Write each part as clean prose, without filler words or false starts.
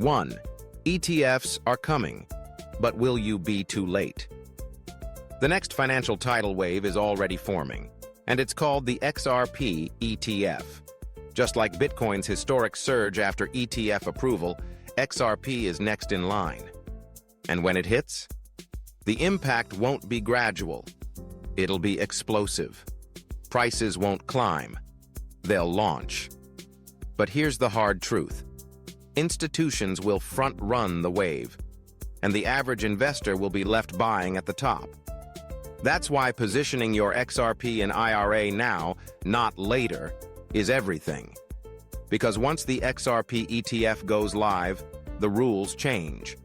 1. ETFs are coming, but will you be too late? The next financial tidal wave is already forming, and it's called the XRP ETF. Just like Bitcoin's historic surge after ETF approval, XRP is next in line. And when it hits, the impact won't be gradual. It'll be explosive. Prices won't climb. They'll launch. But here's the hard truth. Institutions will front-run the wave, and the average investor will be left buying at the top. That's why positioning your XRP and IRA now, not later, is everything. Because once the XRP ETF goes live, the rules change.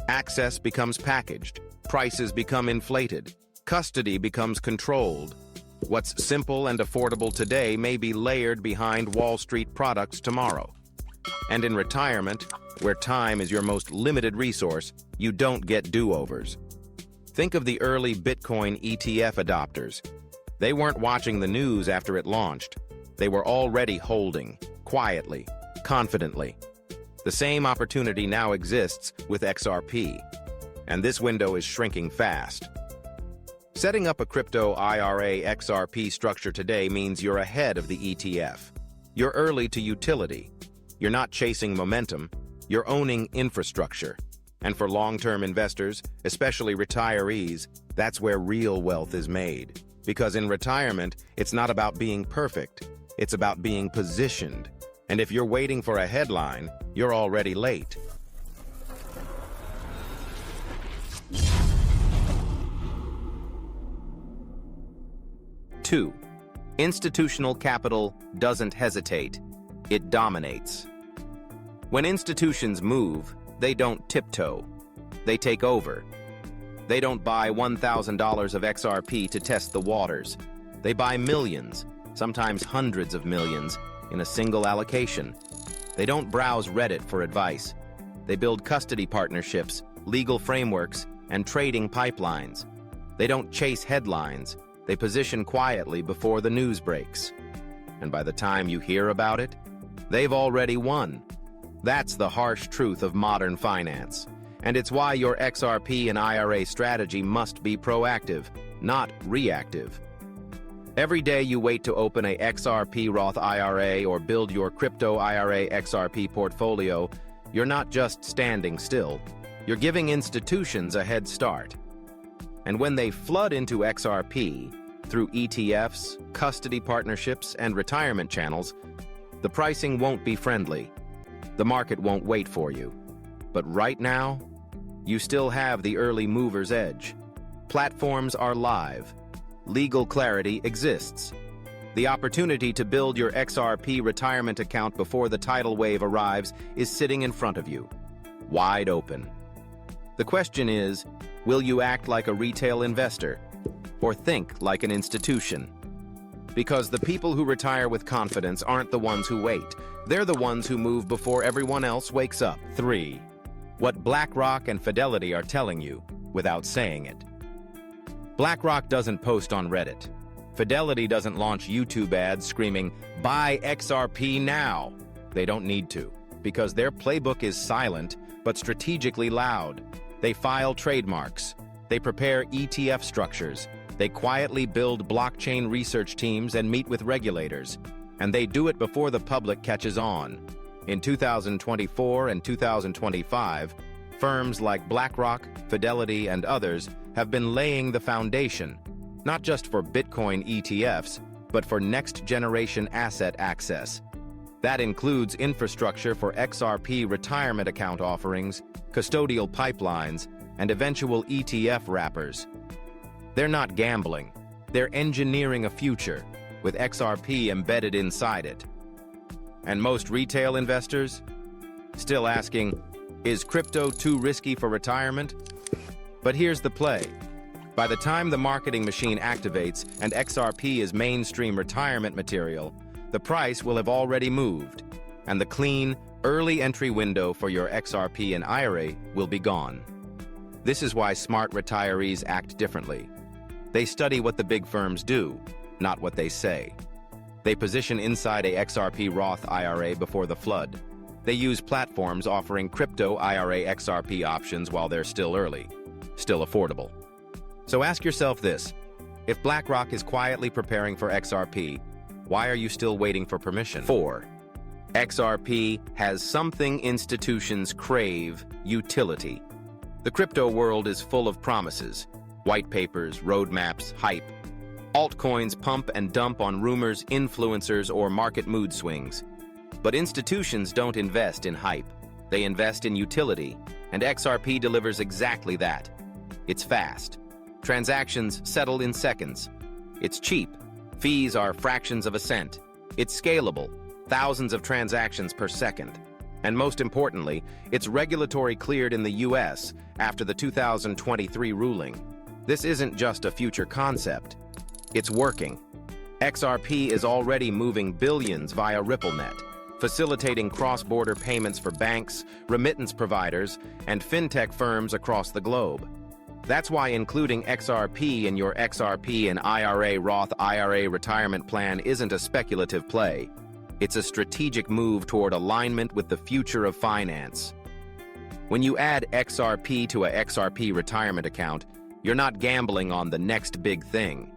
Access becomes packaged, prices become inflated, custody becomes controlled. What's simple and affordable today may be layered behind Wall Street products tomorrow. And in retirement, where time is your most limited resource, you don't get do-overs. Think of the early Bitcoin ETF adopters. They weren't watching the news after it launched. They were already holding, quietly, confidently. The same opportunity now exists with XRP, and this window is shrinking fast. Setting up a crypto IRA XRP structure today means you're ahead of the ETF. You're early to utility. You're not chasing momentum. You're owning infrastructure. And for long-term investors, especially retirees, that's where real wealth is made. Because in retirement, it's not about being perfect. It's about being positioned. And if you're waiting for a headline, you're already late. Two, institutional capital doesn't hesitate. It dominates. When institutions move, they don't tiptoe. They take over. They don't buy $1,000 of XRP to test the waters. They buy millions, sometimes hundreds of millions, in a single allocation. They don't browse Reddit for advice. They build custody partnerships, legal frameworks, and trading pipelines. They don't chase headlines. They position quietly before the news breaks. And by the time you hear about it, they've already won. That's the harsh truth of modern finance. And it's why your XRP and IRA strategy must be proactive, not reactive. Every day you wait to open a XRP Roth IRA or build your crypto IRA XRP portfolio, you're not just standing still. You're giving institutions a head start. And when they flood into XRP through ETFs, custody partnerships, and retirement channels, the pricing won't be friendly. The market won't wait for you. But right now, you still have the early mover's edge. Platforms are live. Legal clarity exists. The opportunity to build your XRP retirement account before the tidal wave arrives is sitting in front of you, wide open. The question is, will you act like a retail investor or think like an institution? Because the people who retire with confidence aren't the ones who wait. They're the ones who move before everyone else wakes up. 3. What BlackRock and Fidelity are telling you without saying it. BlackRock doesn't post on Reddit. Fidelity doesn't launch YouTube ads screaming, "Buy XRP now." They don't need to, because their playbook is silent but strategically loud. They file trademarks. They prepare ETF structures. They quietly build blockchain research teams and meet with regulators. And they do it before the public catches on. In 2024 and 2025, firms like BlackRock, Fidelity, and others have been laying the foundation, not just for Bitcoin ETFs, but for next-generation asset access. That includes infrastructure for XRP retirement account offerings, custodial pipelines, and eventual ETF wrappers. They're not gambling. They're engineering a future, with XRP embedded inside it. And most retail investors? Still asking, is crypto too risky for retirement? But here's the play. By the time the marketing machine activates and XRP is mainstream retirement material, the price will have already moved, and the clean, early entry window for your XRP and IRA will be gone. This is why smart retirees act differently. They study what the big firms do, not what they say. They position inside a XRP Roth IRA before the flood. They use platforms offering crypto IRA XRP options while they're still early, still affordable. So ask yourself this: if BlackRock is quietly preparing for XRP, why are you still waiting for permission? 4. XRP has something institutions crave: utility. The crypto world is full of promises, white papers, roadmaps, hype. Altcoins pump and dump on rumors, influencers, or market mood swings. But institutions don't invest in hype. They invest in utility, and XRP delivers exactly that. It's fast. Transactions settle in seconds. It's cheap. Fees are fractions of a cent. It's scalable. Thousands of transactions per second. And most importantly, it's regulatory cleared in the US after the 2023 ruling. This isn't just a future concept. It's working. XRP is already moving billions via RippleNet, facilitating cross-border payments for banks, remittance providers, and fintech firms across the globe. That's why including XRP in your XRP and IRA Roth IRA retirement plan isn't a speculative play. It's a strategic move toward alignment with the future of finance. When you add XRP to a XRP retirement account, you're not gambling on the next big thing.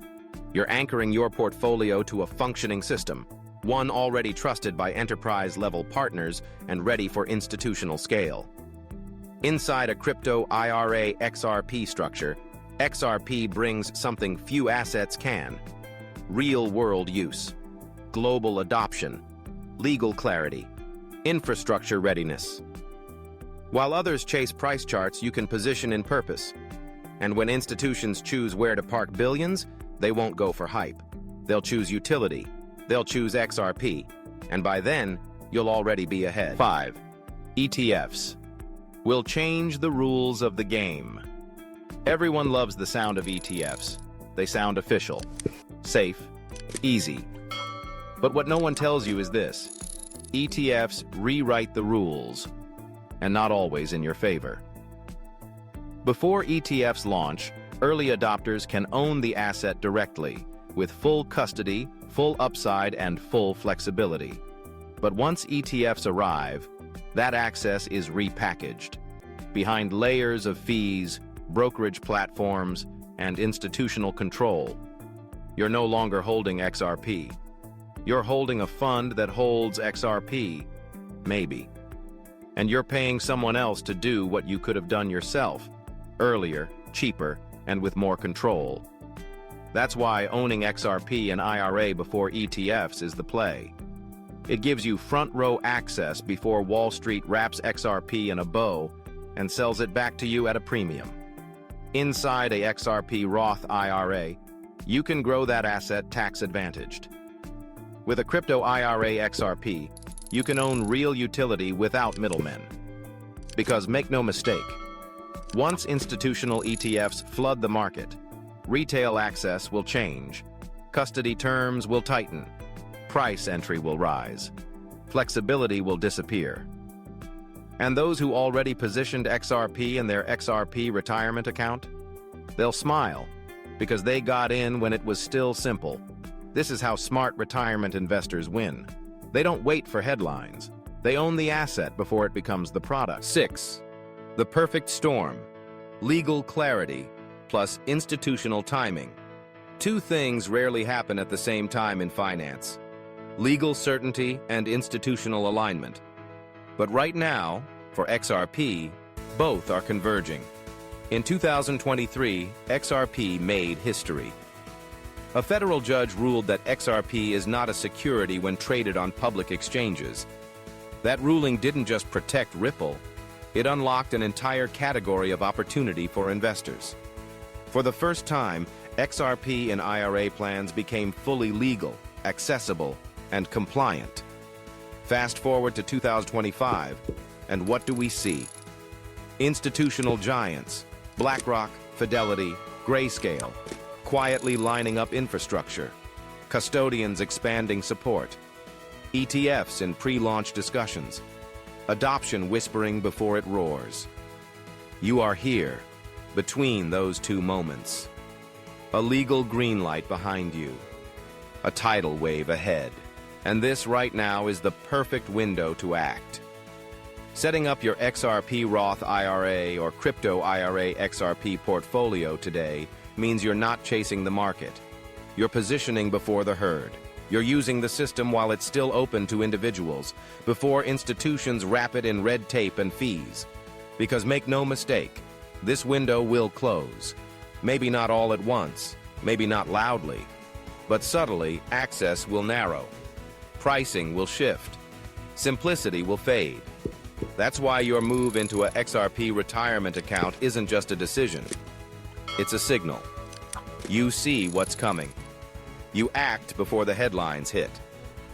You're anchoring your portfolio to a functioning system, one already trusted by enterprise-level partners and ready for institutional scale. Inside a crypto IRA XRP structure, XRP brings something few assets can: real-world use, global adoption, legal clarity, infrastructure readiness. While others chase price charts, you can position in purpose. And when institutions choose where to park billions, they won't go for hype. They'll choose utility. They'll choose XRP. And by then, you'll already be ahead. 5. ETFs will change the rules of the game. Everyone loves the sound of ETFs. They sound official, safe, easy. But what no one tells you is this: ETFs rewrite the rules, and not always in your favor. Before ETFs launch, early adopters can own the asset directly, with full custody, full upside, and full flexibility. But once ETFs arrive, that access is repackaged. Behind layers of fees, brokerage platforms, and institutional control, you're no longer holding XRP. You're holding a fund that holds XRP, maybe. And you're paying someone else to do what you could have done yourself, earlier, cheaper, and with more control. That's why owning XRP and IRA before ETFs is the play. It gives you front-row access before Wall Street wraps XRP in a bow and sells it back to you at a premium. Inside a XRP Roth IRA, you can grow that asset tax-advantaged. With a crypto IRA XRP, you can own real utility without middlemen. Because make no mistake, once institutional ETFs flood the market, retail access will change, custody terms will tighten, price entry will rise, flexibility will disappear. And those who already positioned XRP in their XRP retirement account, they'll smile because they got in when it was still simple. This is how smart retirement investors win. They don't wait for headlines. They own the asset before it becomes the product. 6. The perfect storm: legal clarity plus institutional timing. Two things rarely happen at the same time in finance: legal certainty and institutional alignment. But right now, for XRP, both are converging. In 2023, XRP made history. A federal judge ruled that XRP is not a security when traded on public exchanges. That ruling didn't just protect Ripple, it unlocked an entire category of opportunity for investors. For the first time, XRP and IRA plans became fully legal, accessible, and compliant. Fast forward to 2025, and what do we see? Institutional giants, BlackRock, Fidelity, Grayscale, quietly lining up infrastructure, custodians expanding support, ETFs in pre-launch discussions, adoption whispering before it roars. You are here, between those two moments. A legal green light behind you, a tidal wave ahead. And this right now is the perfect window to act. Setting up your XRP Roth IRA or crypto IRA XRP portfolio today means you're not chasing the market. You're positioning before the herd. You're using the system while it's still open to individuals, before institutions wrap it in red tape and fees. Because make no mistake, this window will close. Maybe not all at once, maybe not loudly, but subtly, access will narrow. Pricing will shift. Simplicity will fade. That's why your move into a XRP retirement account isn't just a decision. It's a signal. You see what's coming. You act before the headlines hit.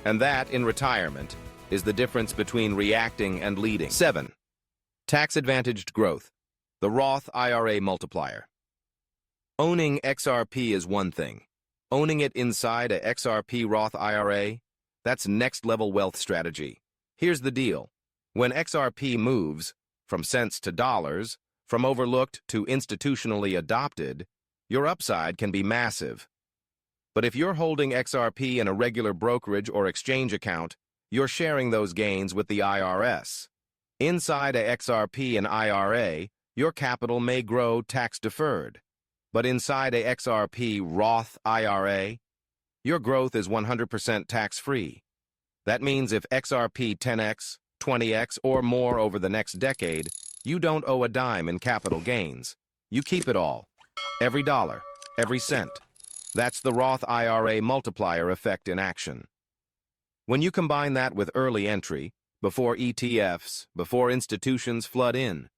And that, in retirement, is the difference between reacting and leading. 7. Tax-advantaged growth. The Roth IRA multiplier. Owning XRP is one thing. Owning it inside a XRP Roth IRA, that's next-level wealth strategy. Here's the deal. When XRP moves from cents to dollars, from overlooked to institutionally adopted, your upside can be massive. But if you're holding XRP in a regular brokerage or exchange account, you're sharing those gains with the IRS. Inside a XRP and IRA, your capital may grow tax-deferred. But inside a XRP Roth IRA, your growth is 100% tax-free. That means if XRP 10x, 20x, or more over the next decade, you don't owe a dime in capital gains. You keep it all. Every dollar, every cent. That's the Roth IRA multiplier effect in action. When you combine that with early entry, before Etfs, before institutions flood in,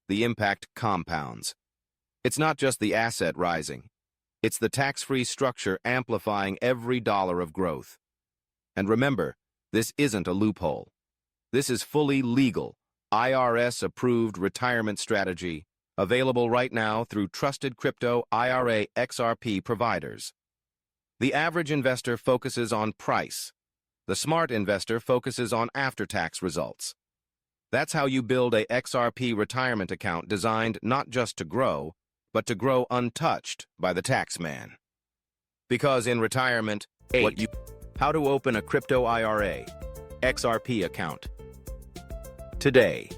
the impact compounds. It's not just the asset rising. It's the tax-free structure amplifying every dollar of growth. And remember, this isn't a loophole. This is fully legal, IRS-approved retirement strategy, available right now through trusted crypto IRA XRP providers. The average investor focuses on price. The smart investor focuses on after-tax results. That's how you build a XRP retirement account designed not just to grow, but to grow untouched by the tax man. Because in retirement, how to open a crypto IRA XRP account. Today,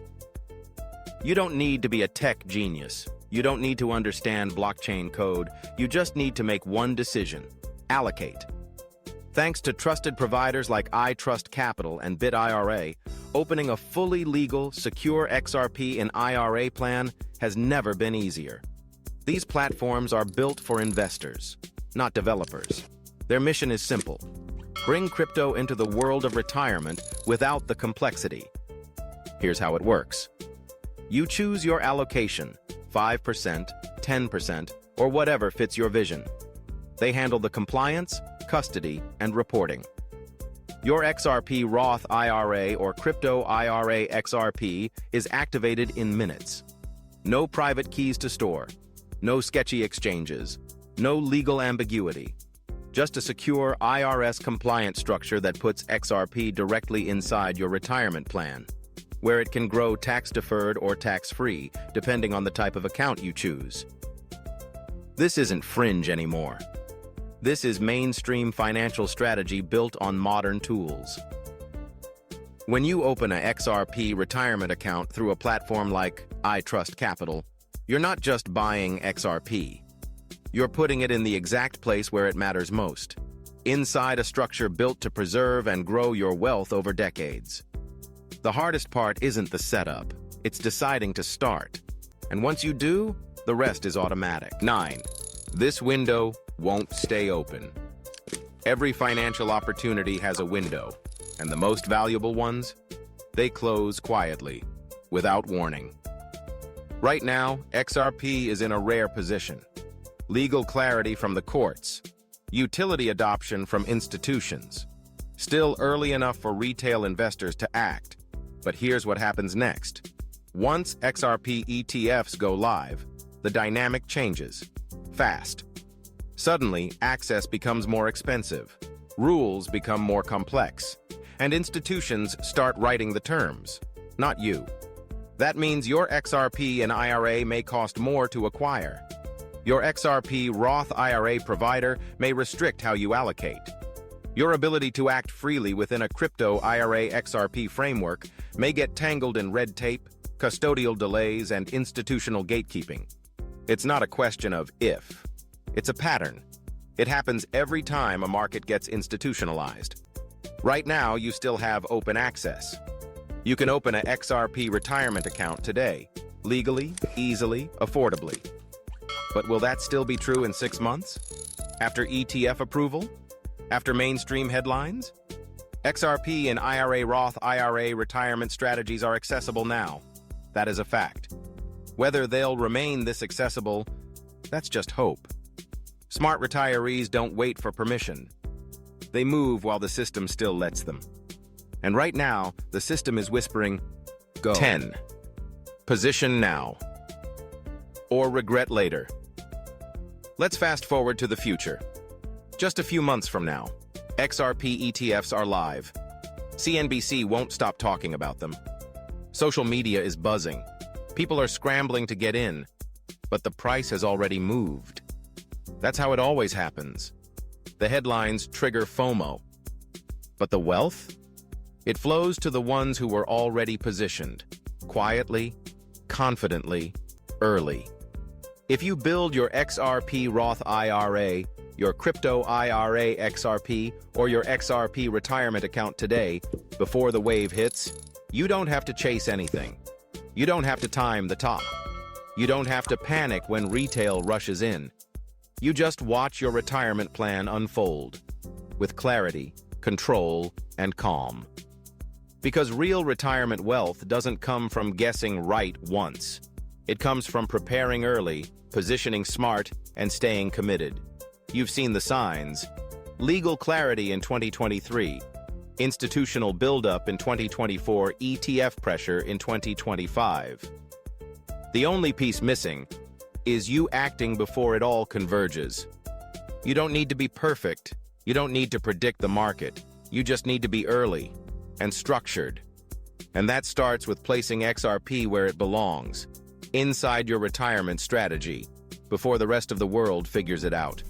you don't need to be a tech genius. You don't need to understand blockchain code. You just need to make one decision: allocate. Thanks to trusted providers like iTrust Capital and BitIRA, opening a fully legal, secure XRP and IRA plan has never been easier. These platforms are built for investors, not developers. Their mission is simple: bring crypto into the world of retirement without the complexity. Here's how it works. You choose your allocation, 5%, 10%, or whatever fits your vision. They handle the compliance, custody, and reporting. Your XRP Roth IRA or crypto IRA XRP is activated in minutes. No private keys to store, no sketchy exchanges, no legal ambiguity. Just a secure IRS-compliant structure that puts XRP directly inside your retirement plan, where it can grow tax-deferred or tax-free, depending on the type of account you choose. This isn't fringe anymore. This is mainstream financial strategy built on modern tools. When you open a XRP retirement account through a platform like iTrust Capital, you're not just buying XRP. You're putting it in the exact place where it matters most, inside a structure built to preserve and grow your wealth over decades. The hardest part isn't the setup, it's deciding to start. And once you do, the rest is automatic. 9. This window won't stay open. Every financial opportunity has a window, and the most valuable ones, they close quietly, without warning. Right now, XRP is in a rare position. Legal clarity from the courts, utility adoption from institutions. Still early enough for retail investors to act. But here's what happens next. Once XRP ETFs go live, the dynamic changes. Fast. Suddenly, access becomes more expensive. Rules become more complex. And institutions start writing the terms, not you. That means your XRP and IRA may cost more to acquire. Your XRP Roth IRA provider may restrict how you allocate. Your ability to act freely within a crypto IRA XRP framework may get tangled in red tape, custodial delays, and institutional gatekeeping. It's not a question of if. It's a pattern. It happens every time a market gets institutionalized. Right now, you still have open access. You can open an XRP retirement account today, legally, easily, affordably. But will that still be true in 6 months? After ETF approval? After mainstream headlines? XRP and IRA Roth IRA retirement strategies are accessible now. That is a fact. Whether they'll remain this accessible, that's just hope. Smart retirees don't wait for permission. They move while the system still lets them. And right now, the system is whispering, go. 10. Position now. Or regret later. Let's fast forward to the future. Just a few months from now, XRP ETFs are live. CNBC won't stop talking about them. Social media is buzzing. People are scrambling to get in, but the price has already moved. That's how it always happens. The headlines trigger FOMO. But the wealth? It flows to the ones who were already positioned, quietly, confidently, early. If you build your XRP Roth IRA, your crypto IRA XRP, or your XRP retirement account today, before the wave hits, you don't have to chase anything. You don't have to time the top. You don't have to panic when retail rushes in. You just watch your retirement plan unfold, with clarity, control, and calm. Because real retirement wealth doesn't come from guessing right once. It comes from preparing early, positioning smart, and staying committed. You've seen the signs. Legal clarity in 2023, institutional buildup in 2024, ETF pressure in 2025. The only piece missing is you acting before it all converges. You don't need to be perfect. You don't need to predict the market. You just need to be early and structured. And that starts with placing XRP where it belongs, inside your retirement strategy, before the rest of the world figures it out.